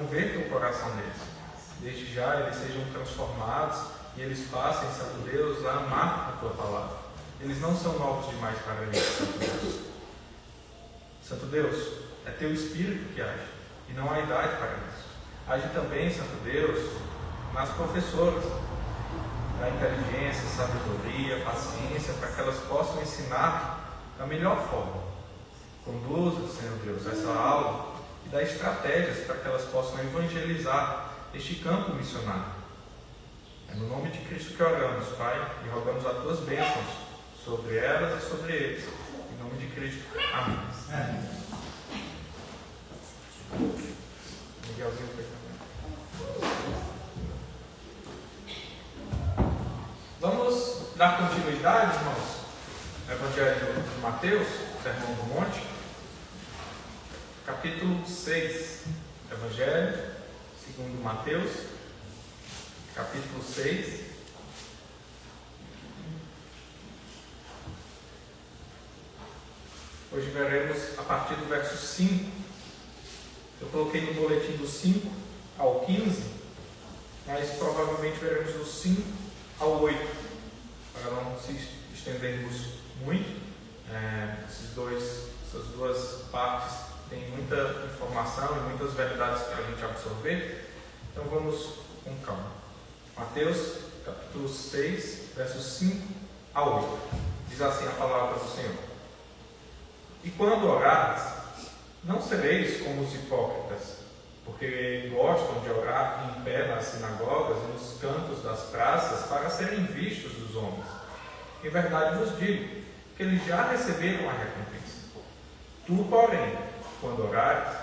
converta o coração deles. Desde já eles sejam transformados e eles passem, Santo Deus, a amar a Tua palavra. Eles não são novos demais para eles, Santo Deus. Santo Deus, é Teu Espírito que age e não há idade para isso. Age também, Santo Deus, nas professoras, da inteligência, sabedoria, paciência, para que elas possam ensinar da melhor forma. Conduza, Senhor Deus, essa aula e dá estratégias para que elas possam evangelizar este campo missionário. É no nome de Cristo que oramos, Pai, e rogamos as Tuas bênçãos sobre elas e sobre eles. Em nome de Cristo. Amém. Miguelzinho foi também. Vamos dar continuidade, irmãos, no Evangelho de Mateus, Sermão do Monte, capítulo 6. Evangelho segundo Mateus, capítulo 6. Hoje veremos a partir do verso 5. Eu coloquei no boletim do 5 ao 15, mas provavelmente veremos do 5 ao 8, para não se estendermos muito. Essas duas partes têm muita informação e muitas verdades para a gente absorver, então vamos com calma. Mateus, capítulo 6, versos 5 a 8. Diz assim a palavra do Senhor: E quando orares, não sereis como os hipócritas, porque gostam de orar em pé nas sinagogas e nos cantos das praças para serem vistos dos homens. Em verdade vos digo que eles já receberam a recompensa. Tu, porém, quando orares,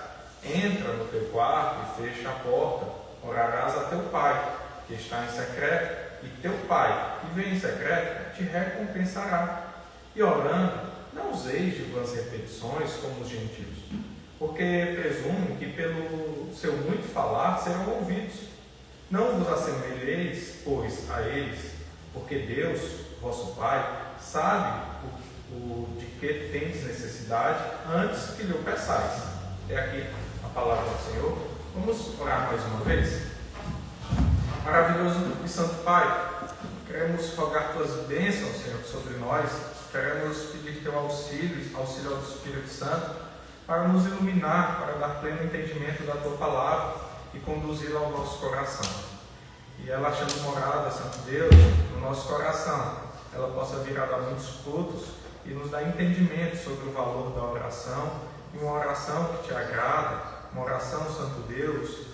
entra no teu quarto e fecha a porta, orarás a teu Pai, que está em secreto, e teu Pai, que vem em secreto, te recompensará. E orando, não useis de vãs repetições como os gentios, porque presumem que pelo seu muito falar serão ouvidos. Não vos assemelheis, pois, a eles, porque Deus, vosso Pai, sabe de que tendes necessidade antes que lhe o peçais. É aqui a palavra do Senhor. Vamos orar mais uma vez? Maravilhoso e Santo Pai, queremos rogar Tuas bênçãos, Senhor, sobre nós. Queremos pedir Teu auxílio do Espírito Santo, para nos iluminar, para dar pleno entendimento da Tua palavra e conduzi-la ao nosso coração. E ela, achando morada, Santo Deus, no nosso coração, ela possa vir a dar muitos frutos e nos dar entendimento sobre o valor da oração, e uma oração que Te agrada, uma oração, Santo Deus,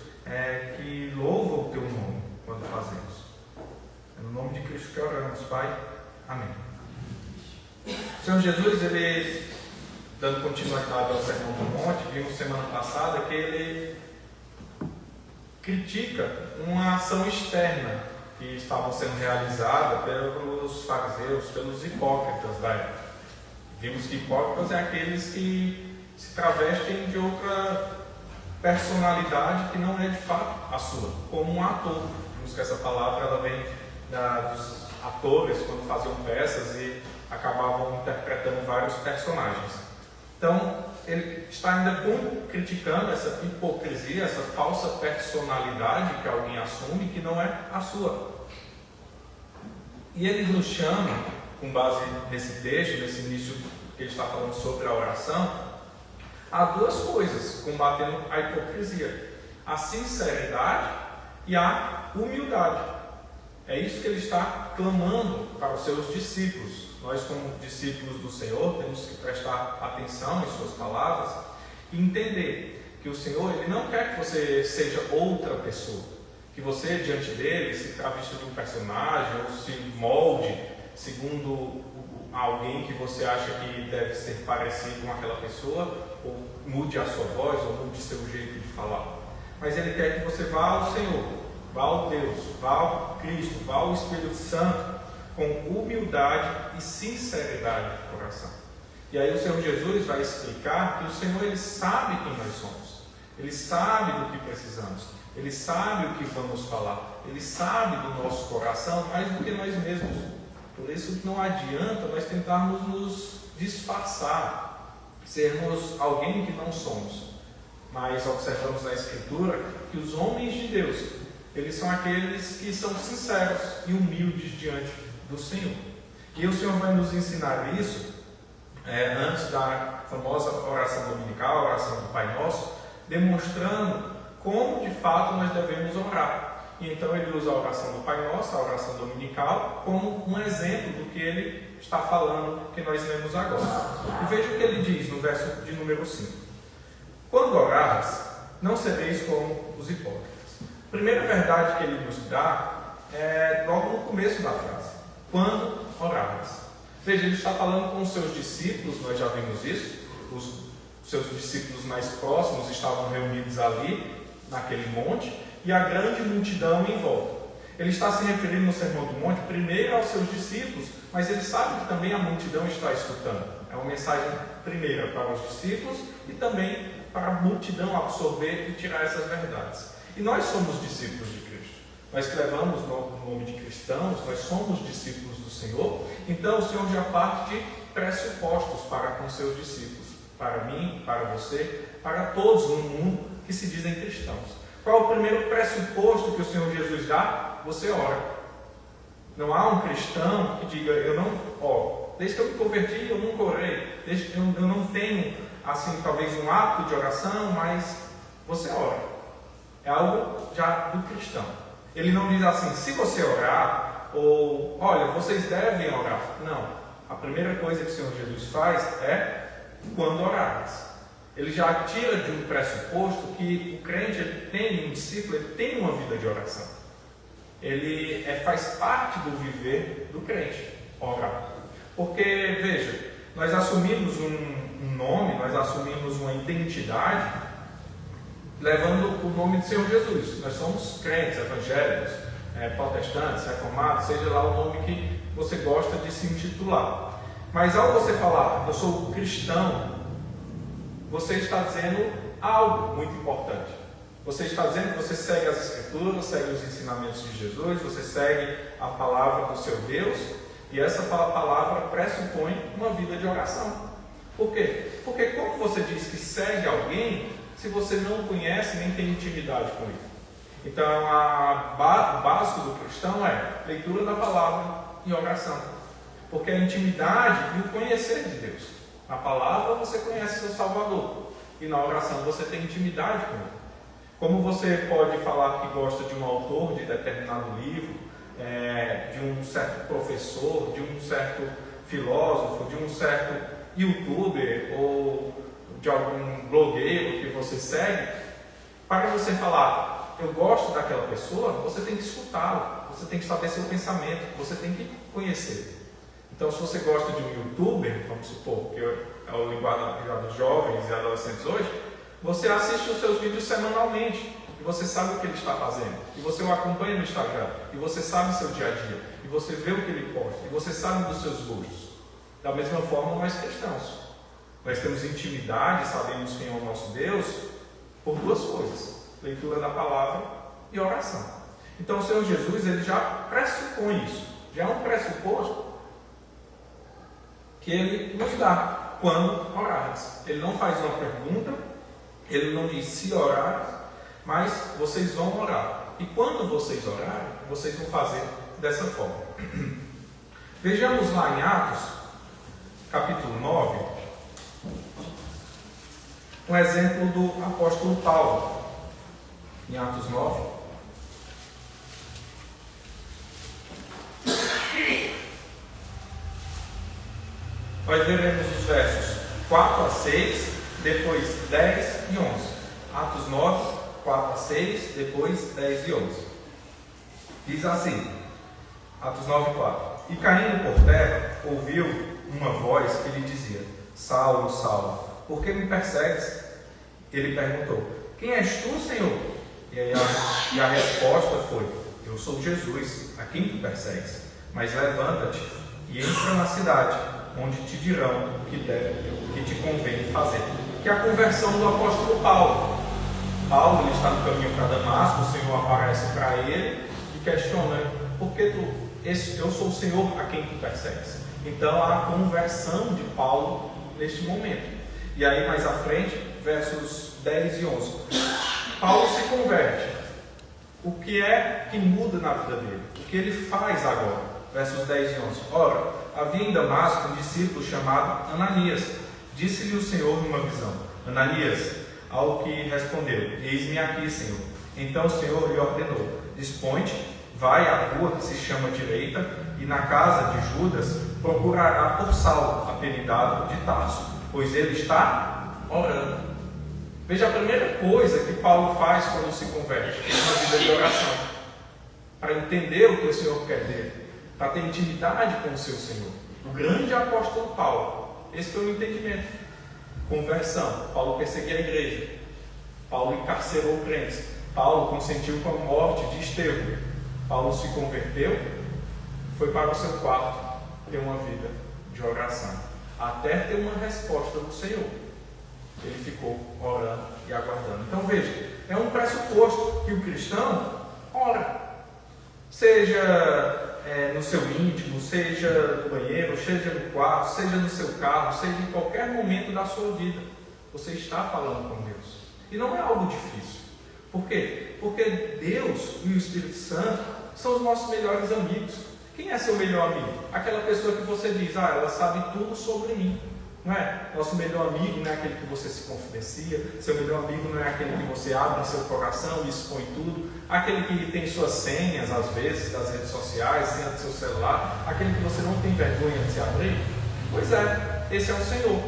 que louva o Teu nome quando fazemos. É no nome de Cristo que oramos, Pai. Amém. O Senhor Jesus, Ele, dando continuidade ao Sermão do Monte, vimos semana passada que Ele critica uma ação externa que estava sendo realizada pelos fariseus, pelos hipócritas da época. Vimos que hipócritas é aqueles que se travestem de outra personalidade que não é de fato a sua, como um ator. Vimos que essa palavra ela vem dos atores quando faziam peças e acabavam interpretando vários personagens. Então, ele está ainda criticando essa hipocrisia, essa falsa personalidade que alguém assume que não é a sua. E ele nos chama, com base nesse texto, nesse início que ele está falando sobre a oração, a duas coisas, combatendo a hipocrisia: a sinceridade e a humildade. É isso que ele está clamando para os seus discípulos. Nós, como discípulos do Senhor, temos que prestar atenção em suas palavras e entender que o Senhor, Ele não quer que você seja outra pessoa, que você, diante dele, se travista de um personagem ou se molde segundo alguém que você acha que deve ser parecido com aquela pessoa, ou mude a sua voz, ou mude seu jeito de falar. Mas Ele quer que você vá ao Senhor, vá ao Deus, vá ao Cristo, vá ao Espírito Santo, com humildade e sinceridade de coração. E aí o Senhor Jesus vai explicar que o Senhor, Ele sabe quem nós somos, Ele sabe do que precisamos, Ele sabe o que vamos falar, Ele sabe do nosso coração mais do que nós mesmos. Por isso não adianta nós tentarmos nos disfarçar, sermos alguém que não somos. mas observamos na Escritura que os homens de Deus, eles são aqueles que são sinceros e humildes diante do Senhor. E o Senhor vai nos ensinar isso antes da famosa oração dominical, a oração do Pai Nosso, demonstrando como de fato nós devemos orar. E então ele usa a oração do Pai Nosso, a oração dominical, como um exemplo do que ele está falando, que nós lemos agora. E veja o que ele diz no verso de número 5. Quando orares, não sereis como os hipócritas. A primeira verdade que ele nos dá é logo no começo da frase. Quando orares. Veja, ele está falando com os seus discípulos, nós já vimos isso. Os seus discípulos mais próximos estavam reunidos ali, naquele monte, e a grande multidão em volta. Ele está se referindo no Sermão do Monte primeiro aos seus discípulos, mas ele sabe que também a multidão está escutando. É uma mensagem primeira para os discípulos e também para a multidão absorver e tirar essas verdades. E nós somos discípulos de Cristo. Nós que levamos o nome de cristãos, nós somos discípulos do Senhor. Então o Senhor já parte de pressupostos para com seus discípulos. Para mim, para você, para todos no mundo que se dizem cristãos. Qual é o primeiro pressuposto que o Senhor Jesus dá? Você ora. Não há um cristão que diga, eu não oro. Desde que eu me converti, eu nunca orei. Desde que eu não tenho, assim, talvez um hábito de oração, mas você ora. É algo já do cristão. Ele não diz assim, se você orar, ou, olha, vocês devem orar. Não. A primeira coisa que o Senhor Jesus faz é quando orares. Ele já tira de um pressuposto que o crente ele tem, um discípulo, ele tem uma vida de oração. Ele faz parte do viver do crente, orar. Porque, veja, nós assumimos um nome, nós assumimos uma identidade, levando o nome do Senhor Jesus. Nós somos crentes, evangélicos, protestantes, reformados, seja lá o nome que você gosta de se intitular. Mas ao você falar, eu sou cristão, você está dizendo algo muito importante. Você está dizendo que você segue as Escrituras, segue os ensinamentos de Jesus, você segue a palavra do seu Deus, e essa palavra pressupõe uma vida de oração. Por quê? Porque como você diz que segue alguém, se você não conhece nem tem intimidade com ele? Então, o básico do cristão é leitura da palavra e oração. Porque a intimidade e o conhecer de Deus. Na palavra você conhece seu Salvador. E na oração você tem intimidade com ele. Como você pode falar que gosta de um autor de determinado livro, de um certo professor, de um certo filósofo, de um certo youtuber ou de algum blogueiro que você segue, para você falar, eu gosto daquela pessoa, você tem que escutá-lo, você tem que saber seu pensamento, você tem que conhecer. Então, se você gosta de um youtuber, vamos supor, que é o linguajar dos jovens e adolescentes hoje, você assiste os seus vídeos semanalmente, e você sabe o que ele está fazendo, e você o acompanha no Instagram, e você sabe o seu dia a dia, e você vê o que ele posta, e você sabe dos seus gostos. Da mesma forma, nós cristãos. Nós temos intimidade, sabemos quem é o nosso Deus, por duas coisas: leitura da palavra e oração. Então, o Senhor Jesus ele já pressupõe isso, já é um pressuposto que ele nos dá quando orares. Ele não faz uma pergunta, ele não diz se orar, mas vocês vão orar. E quando vocês orarem, vocês vão fazer dessa forma. Vejamos lá em Atos, capítulo 9, um exemplo do apóstolo Paulo. Em Atos 9. Nós veremos os versos 4 a 6, depois 10 e 11. Atos 9, 4 a 6, depois 10 e 11. Diz assim, Atos 9, 4. E caindo por terra, ouviu uma voz que lhe dizia, Saulo, Saulo, por que me persegues? Ele perguntou, quem és tu, Senhor? E a resposta foi, eu sou Jesus, a quem tu persegues. Mas levanta-te e entra na cidade, onde te dirão o que te convém fazer. Que é a conversão do apóstolo Paulo. Paulo ele está no caminho para Damasco, o Senhor aparece para ele e questiona, por que eu sou o Senhor a quem tu persegues? Então há a conversão de Paulo neste momento. E aí mais à frente, versos 10 e 11. Paulo se converte. O que é que muda na vida dele? O que ele faz agora? Versos 10 e 11. Ora, havia em Damasco um discípulo chamado Ananias. Disse-lhe o Senhor numa visão: Ananias, ao que respondeu: Eis-me aqui, Senhor. Então o Senhor lhe ordenou: Dispõe-te, vai à rua que se chama Direita, e na casa de Judas procurará por Saulo, apelidado de Tarso, pois ele está orando. Veja, a primeira coisa que Paulo faz quando se converte é uma vida de oração, para entender o que o Senhor quer dele, para ter intimidade com o seu Senhor. O grande apóstolo Paulo, esse foi o entendimento. Conversão. Paulo perseguia a igreja. Paulo encarcerou crentes. Paulo consentiu com a morte de Estevão. Paulo se converteu, foi para o seu quarto ter uma vida de oração, até ter uma resposta do Senhor. Ele ficou orando e aguardando. Então veja, é um pressuposto que o cristão ora, seja no seu íntimo, seja no banheiro, seja no quarto, seja no seu carro, seja em qualquer momento da sua vida, você está falando com Deus. E não é algo difícil. Por quê? Porque Deus e o Espírito Santo são os nossos melhores amigos. Quem é seu melhor amigo? Aquela pessoa que você diz: ela sabe tudo sobre mim. Não é? Nosso melhor amigo não é aquele que você se confidencia. Seu melhor amigo não é aquele que você abre seu coração e expõe tudo. Aquele que tem suas senhas, às vezes, das redes sociais, senha do seu celular. Aquele que você não tem vergonha de se abrir. Pois é, esse é o Senhor.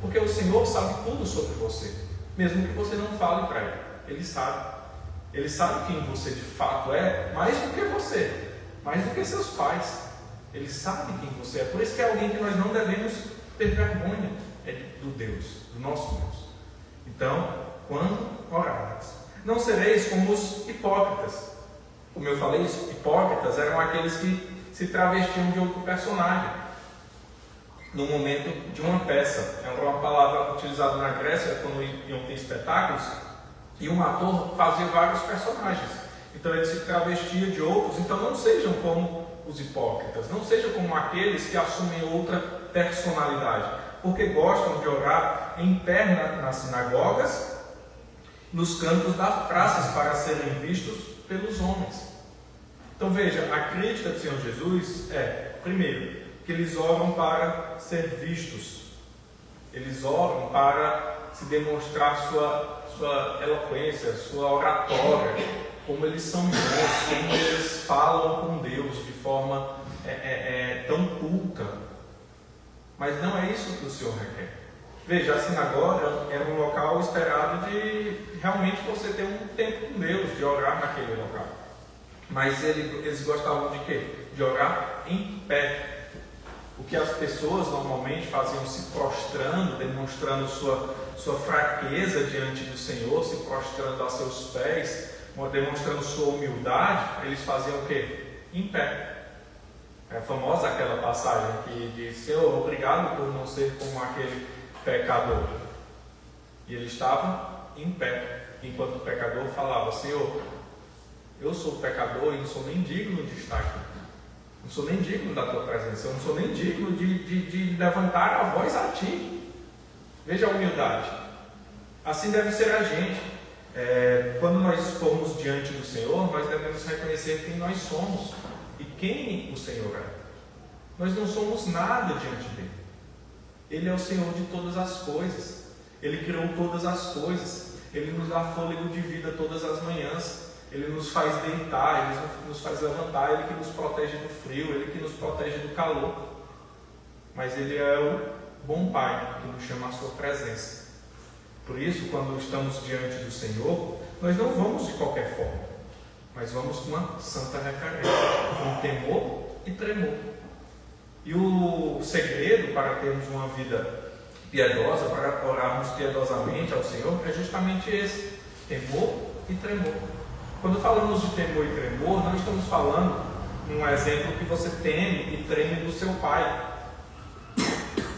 Porque o Senhor sabe tudo sobre você, mesmo que você não fale para Ele. Ele sabe. Ele sabe quem você de fato é, mais do que você, mais do que seus pais. Ele sabe quem você é. Por isso que é alguém que nós não devemos ter vergonha. É do Deus, do nosso Deus. Então, quando orardes, não sereis como os hipócritas. Como eu falei, os hipócritas eram aqueles que se travestiam de outro personagem no momento de uma peça. É uma palavra utilizada na Grécia quando iam ter espetáculos, e um ator fazia vários personagens. Então ele se travestia de outros. Então não sejam como os hipócritas, não sejam como aqueles que assumem outra personalidade, porque gostam de orar em pé nas sinagogas, nos cantos das praças, para serem vistos pelos homens. Então veja, a crítica do Senhor Jesus é, primeiro, que eles oram para ser vistos. Eles oram para se demonstrar sua eloquência, sua oratória, como eles são bons, como eles falam com Deus de forma tão culta. Mas não é isso que o Senhor requer. Veja, a sinagoga era um local esperado de realmente você ter um tempo com Deus, de orar naquele local. Mas eles gostavam de quê? De orar em pé. O que as pessoas normalmente faziam se prostrando, demonstrando sua fraqueza diante do Senhor, se prostrando a seus pés, demonstrando sua humildade, eles faziam o quê? Em pé. É famosa aquela passagem que diz: Senhor, obrigado por não ser como aquele pecador. E ele estava em pé, enquanto o pecador falava: Senhor, eu sou pecador e não sou nem digno de estar aqui. Não sou nem digno da tua presença. Eu não sou nem digno de levantar a voz a ti. Veja a humildade. Assim deve ser a gente. Quando nós formos diante do Senhor, nós devemos reconhecer quem nós somos e quem o Senhor é. Nós não somos nada diante dele. Ele é o Senhor de todas as coisas. Ele criou todas as coisas. Ele nos dá fôlego de vida todas as manhãs. Ele nos faz deitar, Ele nos faz levantar, Ele que nos protege do frio, Ele que nos protege do calor. Mas Ele é o bom Pai que nos chama à sua presença. Por isso, quando estamos diante do Senhor, nós não vamos de qualquer forma, mas vamos com uma santa referência, com temor e tremor. E o segredo para termos uma vida piedosa, para orarmos piedosamente ao Senhor, é justamente esse: temor e tremor. Quando falamos de temor e tremor, não estamos falando um exemplo que você teme e treme do seu pai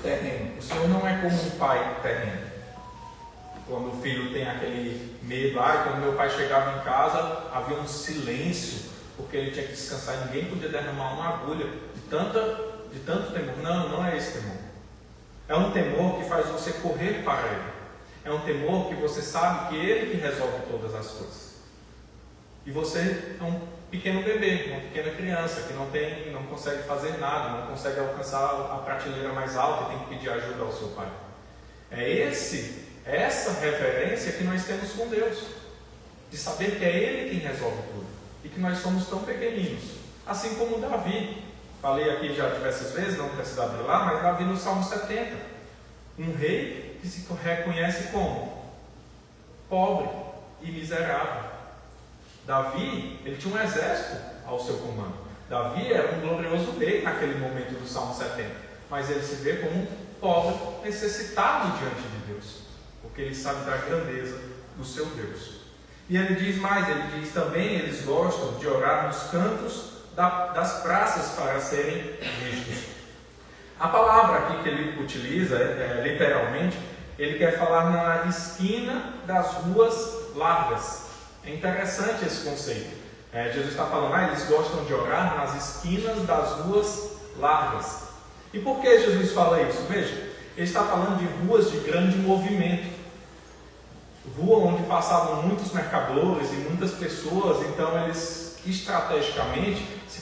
terreno. O Senhor não é como um pai terreno. Quando o filho tem aquele medo, quando meu pai chegava em casa, havia um silêncio, porque ele tinha que descansar, ninguém podia derramar uma agulha, de tanto temor. Não é esse temor. É um temor que faz você correr para ele. É um temor que você sabe que Ele que resolve todas as coisas. E você é um pequeno bebê, uma pequena criança que não consegue fazer nada, não consegue alcançar a prateleira mais alta e tem que pedir ajuda ao seu pai. É essa reverência que nós temos com Deus, de saber que é Ele quem resolve tudo e que nós somos tão pequeninos, assim como Davi. Falei aqui já diversas vezes, não precisa abrir lá, mas Davi no Salmo 70, um rei que se reconhece como pobre e miserável. Davi, ele tinha um exército ao seu comando. Davi era um glorioso rei naquele momento do Salmo 70, mas ele se vê como um pobre, necessitado diante de Deus, porque ele sabe da grandeza do seu Deus. E ele diz mais, ele diz também, eles gostam de orar nos cantos das praças para serem vistos. A palavra aqui que ele utiliza, literalmente, ele quer falar na esquina das ruas largas. É interessante esse conceito. Jesus está falando, eles gostam de orar nas esquinas das ruas largas. E por que Jesus fala isso? Veja, ele está falando de ruas de grande movimento. Rua onde passavam muitos mercadores e muitas pessoas, então eles estrategicamente se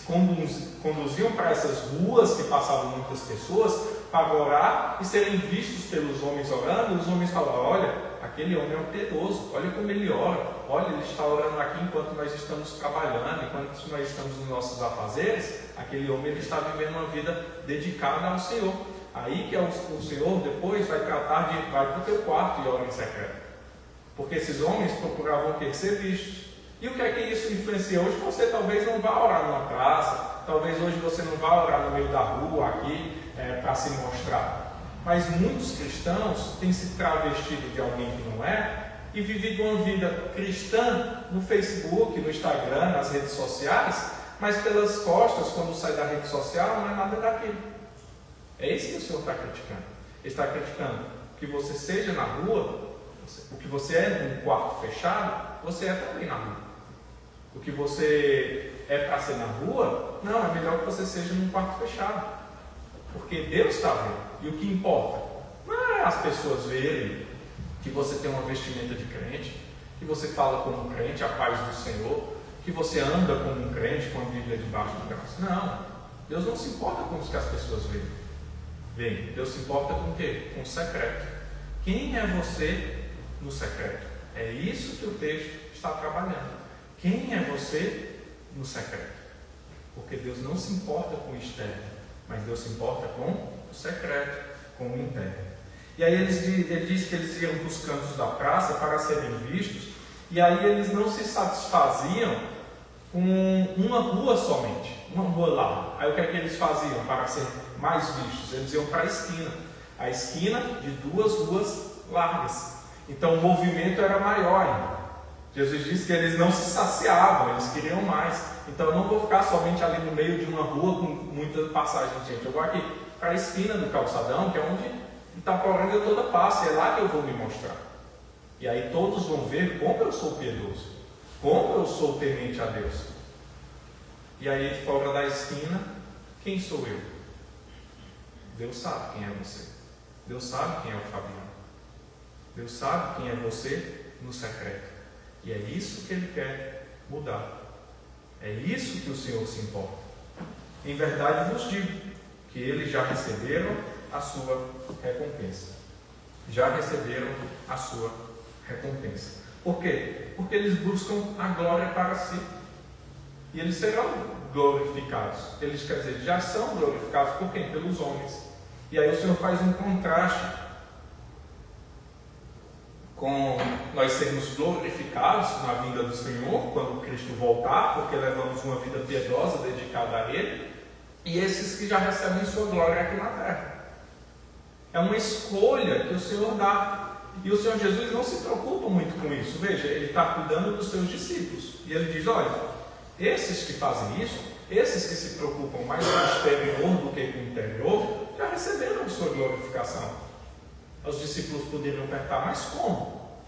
conduziam para essas ruas que passavam muitas pessoas para orar e serem vistos pelos homens orando. E os homens falavam, olha, aquele homem é um piedoso, olha como ele ora, olha, ele está orando aqui enquanto nós estamos trabalhando, enquanto nós estamos nos nossos afazeres, aquele homem ele está vivendo uma vida dedicada ao Senhor. Aí que o Senhor depois vai tratar de, vai para o teu quarto e ora em secreto. Porque esses homens procuravam ser vistos. E o que é que isso influencia? Hoje você talvez não vá orar numa praça, talvez hoje você não vá orar no meio da rua aqui para se mostrar. Mas muitos cristãos têm se travestido de alguém que não é e vivido uma vida cristã no Facebook, no Instagram, nas redes sociais, mas pelas costas, quando sai da rede social, não é nada daquilo. É isso que o Senhor está criticando. Ele está criticando que você seja na rua, o que você é num quarto fechado, você é também na rua. O que você é para ser na rua, não, é melhor que você seja num quarto fechado. Porque Deus está vendo. E o que importa não é as pessoas verem que você tem uma vestimenta de crente, que você fala como um crente, a paz do Senhor, que você anda como um crente com a Bíblia debaixo do braço. Não, Deus não se importa com o que as pessoas veem. Deus se importa com o quê? Com o secreto. Quem é você no secreto? É isso que o texto está trabalhando. Quem é você no secreto? Porque Deus não se importa com o externo, mas Deus se importa com o secreto, com o interno. E aí ele diz que eles iam para os cantos da praça para serem vistos, e aí eles não se satisfaziam com uma rua somente, uma rua lá. Aí o que é que eles faziam para ser mais vistos? Eles iam para a esquina de duas ruas largas. Então o movimento era maior ainda. Jesus disse que eles não se saciavam, eles queriam mais. Então eu não vou ficar somente ali no meio de uma rua com muita passagem de gente. Eu vou aqui para a esquina do calçadão, que é onde Itaporanga toda passa, é lá que eu vou me mostrar. E aí todos vão ver como eu sou piedoso, como eu sou temente a Deus. E aí fora da esquina, quem sou eu? Deus sabe quem é você. Deus sabe quem é o Fabiano. Deus sabe quem é você no secreto. E é isso que Ele quer mudar. É isso que o Senhor se importa. Em verdade vos digo que eles já receberam a sua recompensa. Já receberam a sua recompensa. Por quê? Porque eles buscam a glória para si. E eles serão glorificados. Eles, quer dizer, já são glorificados por quem? Pelos homens. E aí o Senhor faz um contraste com nós sermos glorificados na vinda do Senhor, quando Cristo voltar, porque levamos uma vida piedosa, dedicada a Ele, e esses que já recebem sua glória aqui na terra. É uma escolha que o Senhor dá. E o Senhor Jesus não se preocupa muito com isso. Veja, Ele está cuidando dos seus discípulos. E Ele diz, olha, esses que fazem isso, esses que se preocupam mais com o exterior do que com o interior, já receberam sua glorificação. Os discípulos poderiam perguntar, mas como?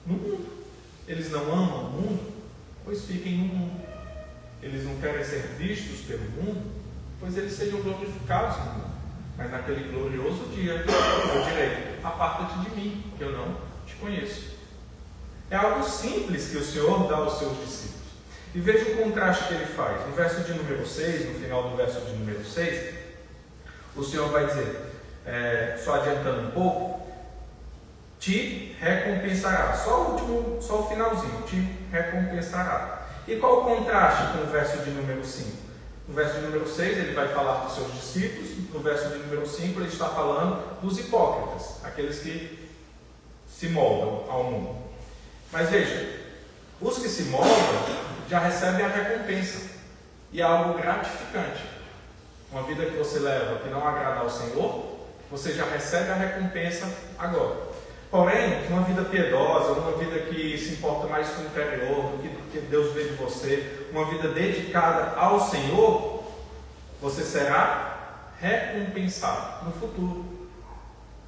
No mundo. Eles não amam o mundo? Pois fiquem no mundo. Eles não querem ser vistos pelo mundo? Pois eles sejam glorificados no mundo. Mas naquele glorioso dia, eu direi, aparta-te de mim, que eu não te conheço. É algo simples que o Senhor dá aos seus discípulos. E veja o contraste que ele faz. No verso de número 6, no final do verso de número 6, o Senhor vai dizer, só adiantando um pouco, te recompensará. Só o finalzinho, te recompensará. E qual o contraste com o verso de número 5? No verso de número 6 ele vai falar dos seus discípulos, no verso de número 5 ele está falando dos hipócritas, aqueles que se moldam ao mundo. Mas veja, os que se moldam já recebem a recompensa, e é algo gratificante. Uma vida que você leva que não agrada ao Senhor, você já recebe a recompensa agora. Porém, uma vida piedosa, uma vida que se importa mais com o interior, do que Deus vê de você, uma vida dedicada ao Senhor, você será recompensado no futuro.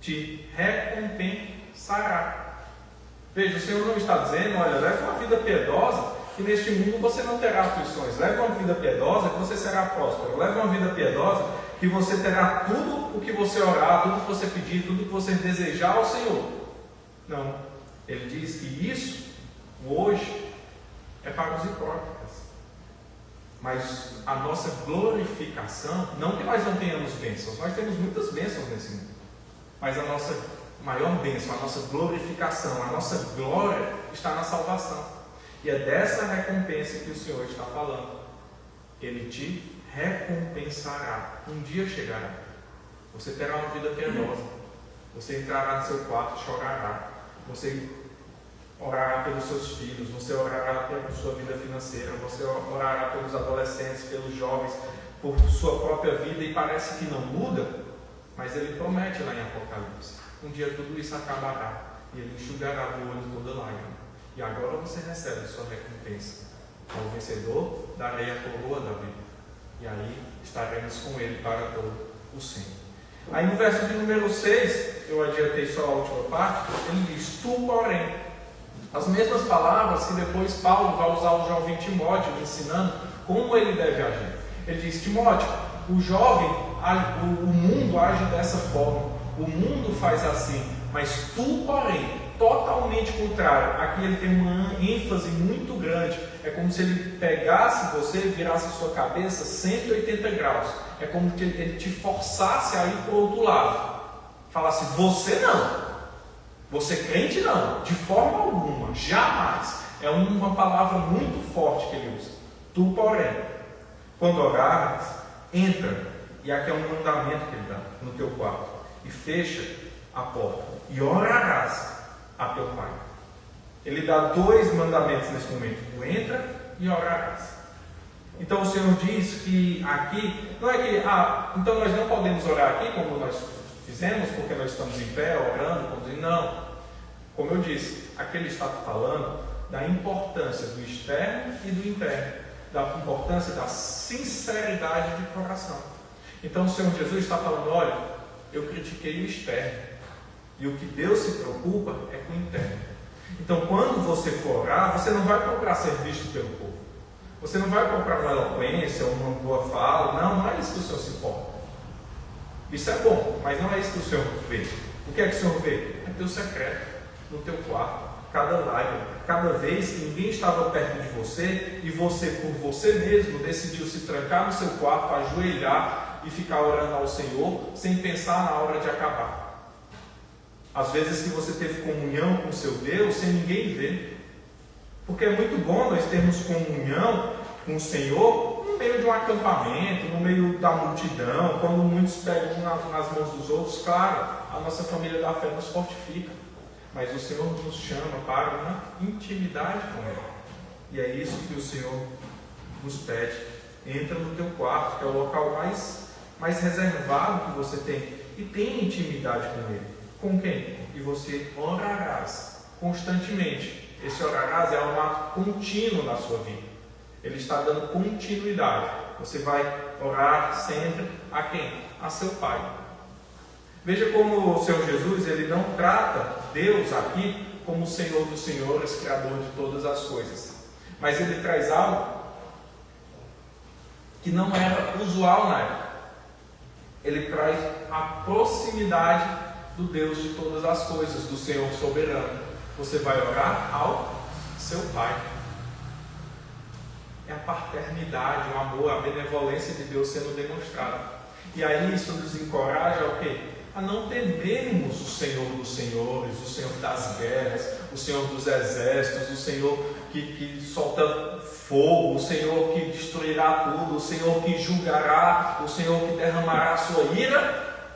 Te recompensará. Veja, o Senhor não está dizendo, olha, leve uma vida piedosa, que neste mundo você não terá aflições. Leve uma vida piedosa, que você será próspero. Leve uma vida piedosa, que você terá tudo o que você orar, tudo o que você pedir, tudo o que você desejar ao Senhor. Não. Ele diz que isso, hoje, é para os hipócritas. Mas a nossa glorificação, não que nós não tenhamos bênçãos, nós temos muitas bênçãos nesse mundo. Mas a nossa maior bênção, a nossa glorificação, a nossa glória está na salvação. E é dessa recompensa que o Senhor está falando. Ele te recompensará. Um dia chegará. Você terá uma vida piedosa. Você entrará no seu quarto e chorará. Você orará pelos seus filhos. Você orará pela sua vida financeira. Você orará pelos adolescentes, pelos jovens, por sua própria vida. E parece que não muda, mas ele promete lá em Apocalipse. Um dia tudo isso acabará. E ele enxugará do olho toda lágrima. E agora você recebe a sua recompensa. Ao vencedor, darei a coroa da vida. E aí estaremos com ele para todo o sempre. Aí no verso de número 6, eu adiantei só a última parte, ele diz, tu porém. As mesmas palavras que depois Paulo vai usar o jovem Timóteo, ensinando como ele deve agir. Ele diz, Timóteo, o jovem, o mundo age dessa forma. O mundo faz assim. Mas tu, porém, totalmente contrário. Aqui ele tem uma ênfase muito grande. É como se ele pegasse você e virasse a sua cabeça 180 graus. É como se ele te forçasse a ir para o outro lado. Falasse, você não. Você crente não. De forma alguma. Jamais. É uma palavra muito forte que ele usa. Tu, porém, quando orares, entra. E aqui é um mandamento que ele dá no teu quarto. E fecha a porta. E orarás a teu Pai. Ele dá 2 mandamentos nesse momento. Tu entra e orarás. Então o Senhor diz que aqui, não é que, então nós não podemos orar aqui como nós fizemos, porque nós estamos em pé, orando, não. Como eu disse, aqui ele está falando da importância do externo e do interno, da importância da sinceridade de coração. Então o Senhor Jesus está falando, olha, eu critiquei o externo. E o que Deus se preocupa é com o interno. Então, quando você for orar, você não vai procurar ser visto pelo povo. Você não vai procurar uma eloquência, uma boa fala. Não é isso que o Senhor se importa. Isso é bom, mas não é isso que o Senhor vê. O que é que o Senhor vê? É teu secreto, no teu quarto, cada lágrima. Cada vez que ninguém estava perto de você e você, por você mesmo, decidiu se trancar no seu quarto, ajoelhar e ficar orando ao Senhor, sem pensar na hora de acabar. Às vezes que você teve comunhão com o seu Deus sem ninguém ver. Porque é muito bom nós termos comunhão com o Senhor no meio de um acampamento, no meio da multidão, quando muitos pegam nas mãos dos outros. Claro, a nossa família da fé nos fortifica. Mas o Senhor nos chama para uma intimidade com Ele. E é isso que o Senhor nos pede. Entra no teu quarto, que é o local mais reservado que você tem. E tenha intimidade com Ele. Com quem? E você orarás constantemente. Esse orarás é um ato contínuo na sua vida. Ele está dando continuidade. Você vai orar sempre a quem? A seu Pai. Veja como o Senhor Jesus, ele não trata Deus aqui como o Senhor dos Senhores, Criador de todas as coisas. Mas ele traz algo que não era usual na época. Ele traz a proximidade do Deus de todas as coisas, do Senhor soberano. Você vai orar ao seu Pai. É a paternidade, o amor, a benevolência de Deus sendo demonstrada. E aí isso nos encoraja ao quê? A não temermos o Senhor dos Senhores, o Senhor das guerras, o Senhor dos exércitos, o Senhor que solta fogo, o Senhor que destruirá tudo, o Senhor que julgará, o Senhor que derramará a sua ira.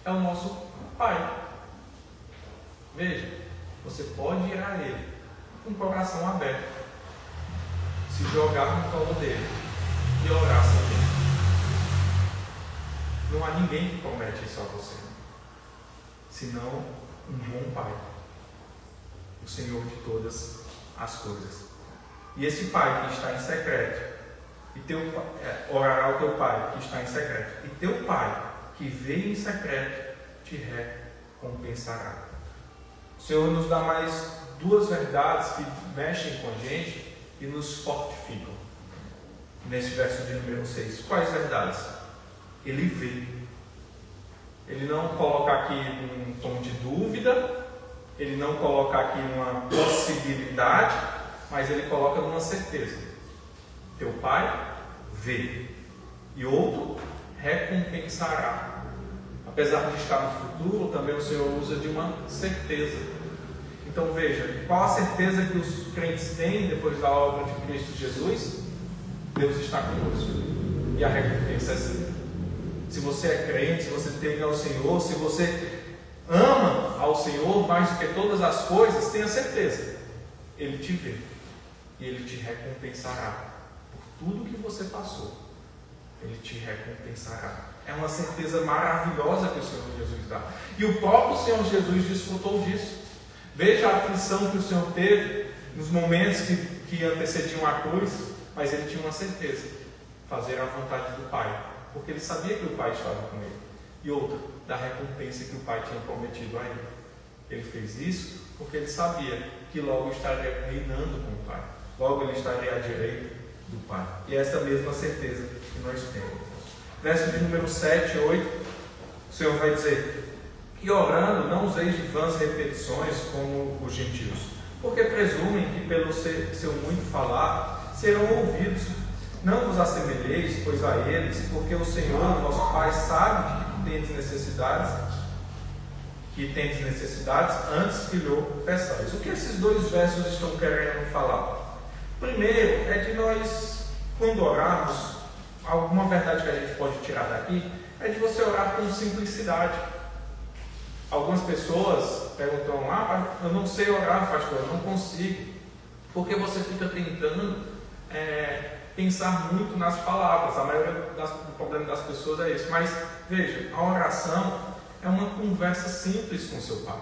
É o nosso Pai. Veja, você pode ir a Ele com o coração aberto, se jogar no colo dele e orar sem medo. Não há ninguém que promete isso a você, senão um bom Pai, o Senhor de todas as coisas. E esse Pai que está em secreto, orará ao teu Pai que está em secreto, e teu Pai que vê em secreto te recompensará. O Senhor nos dá mais duas verdades que mexem com a gente e nos fortificam. Nesse verso de número 6. Quais verdades? Ele vê. Ele não coloca aqui um tom de dúvida, ele não coloca aqui uma possibilidade, mas ele coloca uma certeza. Teu Pai vê. E outro, recompensará. Apesar de estar no futuro, também o Senhor usa de uma certeza. Então veja, qual a certeza que os crentes têm depois da obra de Cristo Jesus? Deus está conosco. E a recompensa é sim. Se você é crente, se você teme ao Senhor, se você ama ao Senhor mais do que todas as coisas, tenha certeza. Ele te vê. E Ele te recompensará por tudo que você passou. Ele te recompensará. É uma certeza maravilhosa que o Senhor Jesus dá. E o próprio Senhor Jesus desfrutou disso. Veja a aflição que o Senhor teve nos momentos que antecediam a cruz, mas Ele tinha uma certeza: fazer a vontade do Pai, porque Ele sabia que o Pai estava com Ele. E outra, da recompensa que o Pai tinha prometido a Ele. Ele fez isso porque Ele sabia que logo estaria reinando com o Pai. Logo Ele estaria à direita do Pai. E essa mesma certeza que nós temos. Verso de número 7 e 8, o Senhor vai dizer: que orando não useis de vãs repetições como os gentios, porque presumem que pelo seu muito falar serão ouvidos. Não vos assemelheis, pois, a eles, porque o Senhor, vosso Pai, sabe que tendes necessidades antes que lhe peçais. O que esses dois versos estão querendo falar? Primeiro, é de nós, quando orarmos, alguma verdade que a gente pode tirar daqui é de você orar com simplicidade. Algumas pessoas perguntam: eu não sei orar, pastor, eu não consigo. Porque você fica tentando pensar muito nas palavras. A maioria do problema das pessoas é isso. Mas veja, a oração é uma conversa simples com o seu Pai,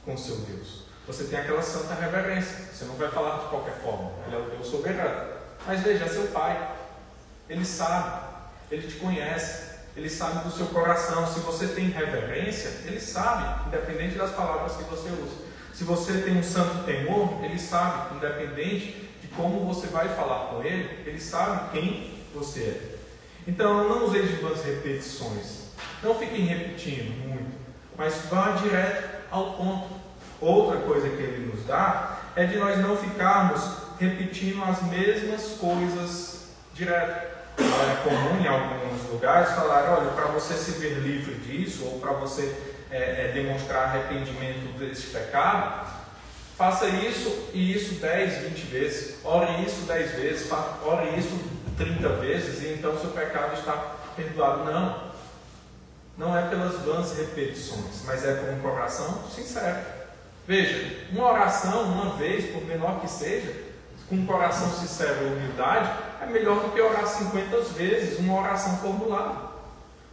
com o seu Deus. Você tem aquela santa reverência. Você não vai falar de qualquer forma. Ele é o Deus soberano. Mas veja, é seu Pai. Ele sabe, Ele te conhece, Ele sabe do seu coração. Se você tem reverência, Ele sabe, independente das palavras que você usa. Se você tem um santo temor, Ele sabe, independente de como você vai falar com Ele, Ele sabe quem você é. Então, não useis de vãs repetições. Não fiquem repetindo muito, mas vá direto ao ponto. Outra coisa que Ele nos dá é de nós não ficarmos repetindo as mesmas coisas direto. É comum em alguns lugares falar: olha, para você se ver livre disso, ou para você demonstrar arrependimento desse pecado, faça isso e isso 10, 20 vezes, ore isso 10 vezes, ore isso 30 vezes, e então seu pecado está perdoado. Não é pelas vãs repetições, mas é com um coração sincero. Veja, uma oração, uma vez, por menor que seja, com um coração sincero e humildade, é melhor do que orar 50 vezes uma oração formulada,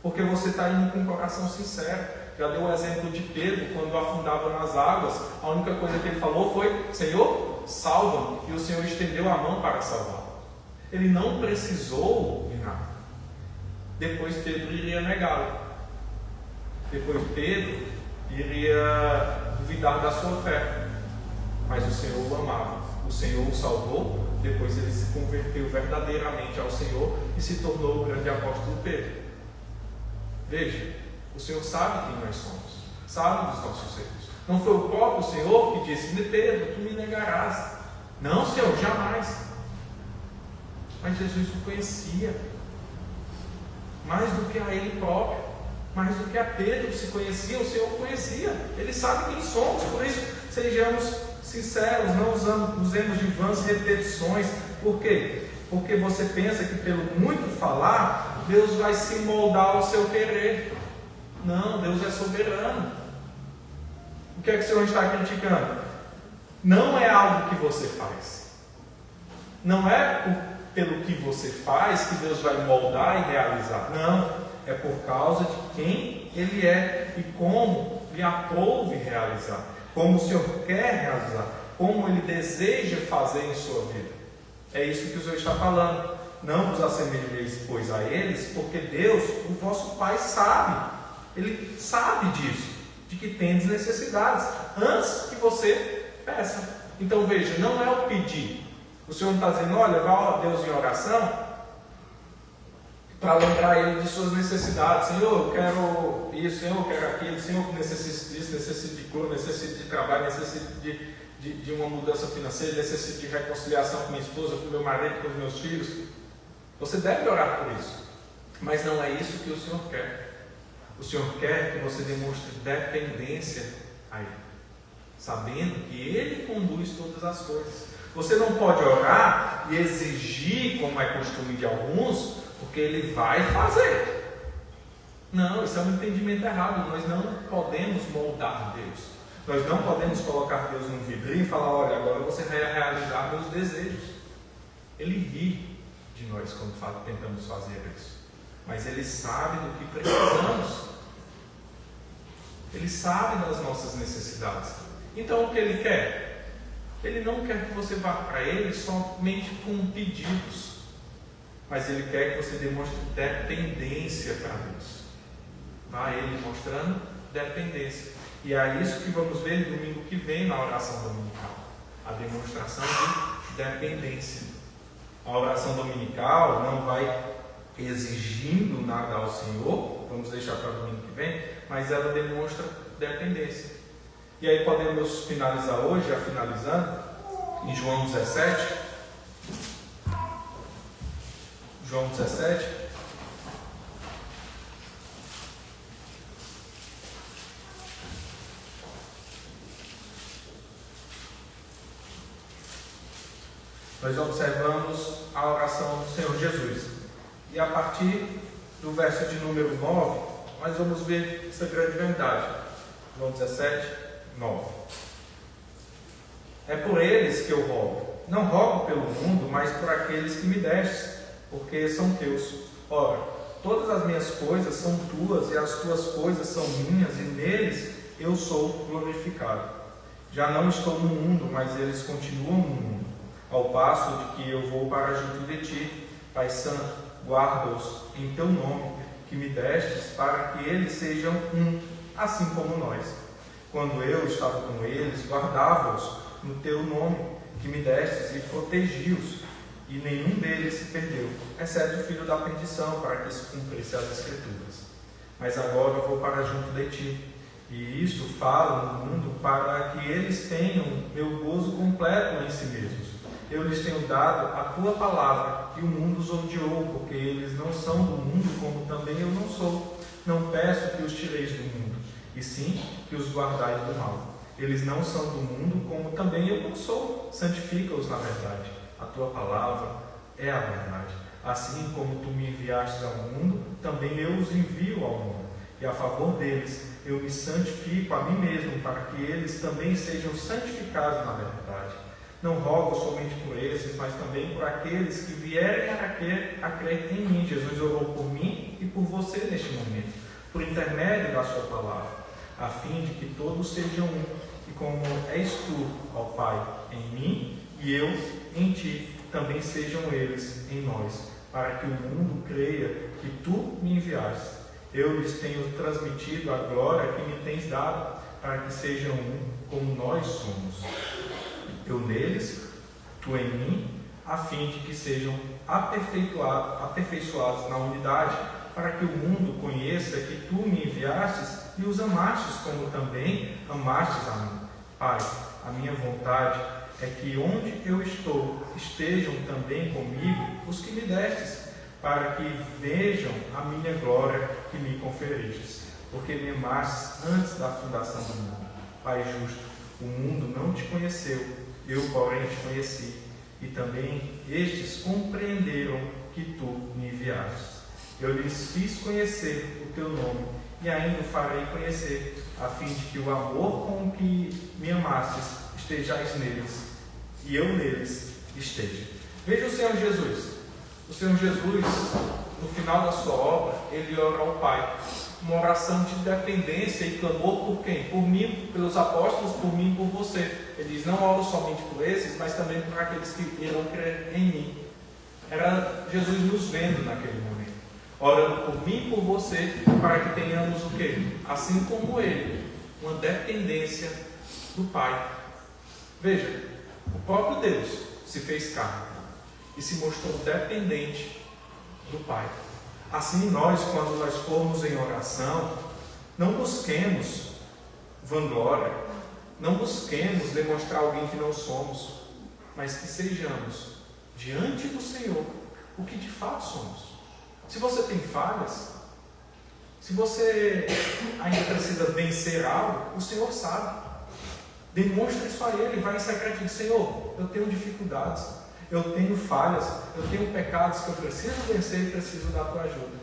porque você está indo com um coração sincero. Já deu o exemplo de Pedro, quando afundava nas águas, a única coisa que ele falou foi: Senhor, salva-me, e o Senhor estendeu a mão para salvar. Ele não precisou de nada. Depois Pedro iria negá-lo, depois Pedro iria duvidar da sua fé, mas o Senhor o amava, o Senhor o salvou. Depois ele se converteu verdadeiramente ao Senhor e se tornou o grande apóstolo Pedro. Veja, o Senhor sabe quem nós somos, sabe dos nossos erros, Não foi o próprio Senhor que disse: Pedro, tu me negarás. Não, Senhor, jamais. Mas Jesus o conhecia, mais do que a ele próprio, mais do que a Pedro se conhecia, o Senhor o conhecia. Ele sabe quem somos, por isso sejamos sinceros, não usemos de vãs repetições. Por quê? Porque você pensa que pelo muito falar, Deus vai se moldar ao seu querer. Não, Deus é soberano. O que é que o Senhor está criticando? Não é algo que você faz. Não é pelo que você faz que Deus vai moldar e realizar. Não, é por causa de quem Ele é e como lhe aprouve realizar, como o Senhor quer realizar, como Ele deseja fazer em sua vida. É isso que o Senhor está falando. Não vos assemelheis, pois, a eles, porque Deus, o vosso Pai, sabe. Ele sabe disso, de que tendes necessidades, antes que você peça. Então veja, não é o pedir. O Senhor não está dizendo: olha, vá a Deus em oração para lembrar Ele de suas necessidades. Senhor, eu quero isso, Senhor, eu quero aquilo, Senhor, necessito disso, necessito de cura, necessito de trabalho, necessito de uma mudança financeira, necessito de reconciliação com minha esposa, com meu marido, com os meus filhos. Você deve orar por isso, mas não é isso que o Senhor quer. O Senhor quer que você demonstre dependência a Ele, sabendo que Ele conduz todas as coisas. Você não pode orar e exigir, como é costume de alguns, porque Ele vai fazer. Não, isso é um entendimento errado. Nós não podemos moldar Deus. Nós não podemos colocar Deus num vidrinho e falar: olha, agora você vai realizar meus desejos. Ele ri de nós quando tentamos fazer isso. Mas Ele sabe do que precisamos. Ele sabe das nossas necessidades. Então o que Ele quer? Ele não quer que você vá para Ele somente com pedidos, mas Ele quer que você demonstre dependência para Deus. Vá a Ele mostrando dependência. E é isso que vamos ver domingo que vem na oração dominical. A demonstração de dependência. A oração dominical não vai exigindo nada ao Senhor, vamos deixar para domingo que vem, mas ela demonstra dependência. E aí podemos finalizar hoje, já finalizando, em João 17. João 17. Nós observamos a oração do Senhor Jesus. E a partir do verso de número 9, nós vamos ver essa grande verdade. João 17, 9. É por eles que eu rogo. Não rogo pelo mundo, mas por aqueles que me destes, porque são teus. Ora, todas as minhas coisas são tuas, e as tuas coisas são minhas, e neles eu sou glorificado. Já não estou no mundo, mas eles continuam no mundo. Ao passo de que eu vou para junto de ti, Pai Santo, guarda-os em teu nome, que me destes, para que eles sejam um, assim como nós. Quando eu estava com eles, guardava-os no teu nome, que me destes, e protegi-os, e nenhum deles se perdeu, exceto o filho da perdição, para que se cumprisse as Escrituras. Mas agora eu vou para junto de ti, e isto falo no mundo, para que eles tenham meu gozo completo em si mesmos. Eu lhes tenho dado a tua palavra, e o mundo os odiou, porque eles não são do mundo, como também eu não sou. Não peço que os tireis do mundo, e sim que os guardais do mal. Eles não são do mundo, como também eu não sou. Santifica-os na verdade. A tua palavra é a verdade. Assim como tu me enviastes ao mundo, também eu os envio ao mundo. E a favor deles eu me santifico a mim mesmo, para que eles também sejam santificados na verdade. Não rogo somente por esses, mas também por aqueles que vierem a crer em mim. Jesus orou por mim e por você neste momento, por intermédio da sua palavra, a fim de que todos sejam um, e como és tu, ó Pai, em mim, e eu em ti, também sejam eles em nós, para que o mundo creia que tu me enviaste. Eu lhes tenho transmitido a glória que me tens dado, para que sejam um, como nós somos. Eu neles, tu em mim, a fim de que sejam aperfeiçoados na unidade, para que o mundo conheça que tu me enviastes e os amastes como também amastes a mim. Pai, a minha vontade é que onde eu estou, estejam também comigo os que me destes, para que vejam a minha glória que me conferistes, porque me amastes antes da fundação do mundo. Pai justo, o mundo não te conheceu, eu, porém, te conheci, e também estes compreenderam que tu me enviastes. Eu lhes fiz conhecer o teu nome, e ainda o farei conhecer, a fim de que o amor com que me amastes estejais neles, e eu neles esteja. Veja o Senhor Jesus. O Senhor Jesus, no final da sua obra, ele ora ao Pai. Uma oração de dependência e clamor por quem? Por mim, pelos apóstolos, por mim e por você. Ele diz, não oro somente por esses, mas também por aqueles que irão crer em mim. Era Jesus nos vendo naquele momento. Orando por mim e por você, para que tenhamos o quê? Assim como ele, uma dependência do Pai. Veja, o próprio Deus se fez carne e se mostrou dependente do Pai. Assim nós, quando nós formos em oração, não busquemos vanglória, não busquemos demonstrar alguém que não somos, mas que sejamos, diante do Senhor, o que de fato somos. Se você tem falhas, se você ainda precisa vencer algo, o Senhor sabe. Demonstra isso a Ele, vai em secreto e diz, Senhor, eu tenho dificuldades, eu tenho falhas, eu tenho pecados que eu preciso vencer e preciso da tua ajuda.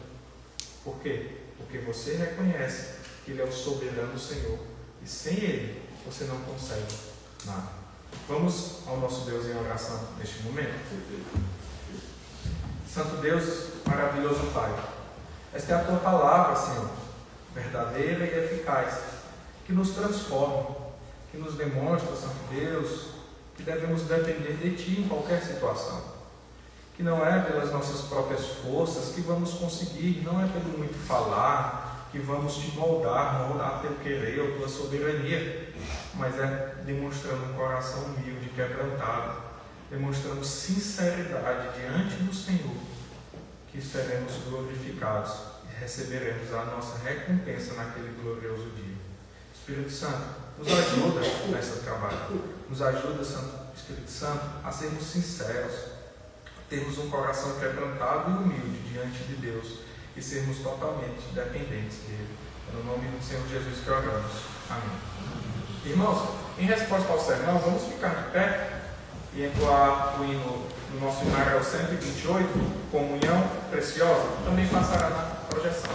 Por quê? Porque você reconhece que Ele é o soberano Senhor. E sem Ele, você não consegue nada. Vamos ao nosso Deus em oração neste momento. Santo Deus, maravilhoso Pai, esta é a tua palavra, Senhor, verdadeira e eficaz, que nos transforma, que nos demonstra, Santo Deus, que devemos depender de Ti em qualquer situação. Que não é pelas nossas próprias forças que vamos conseguir, não é pelo muito falar, que vamos te moldar teu querer ou tua soberania, mas é demonstrando um coração humilde, quebrantado, demonstrando sinceridade diante do Senhor, que seremos glorificados e receberemos a nossa recompensa naquele glorioso dia. Espírito Santo, nos ajuda nesse trabalho, nos ajuda, Espírito Santo, a sermos sinceros, termos um coração quebrantado e humilde diante de Deus e sermos totalmente dependentes dele. É no nome do Senhor Jesus que oramos. Amém. Irmãos, em resposta ao sermão, vamos ficar de pé e entoar o hino do nosso hino 128, Comunhão Preciosa, também passará na projeção.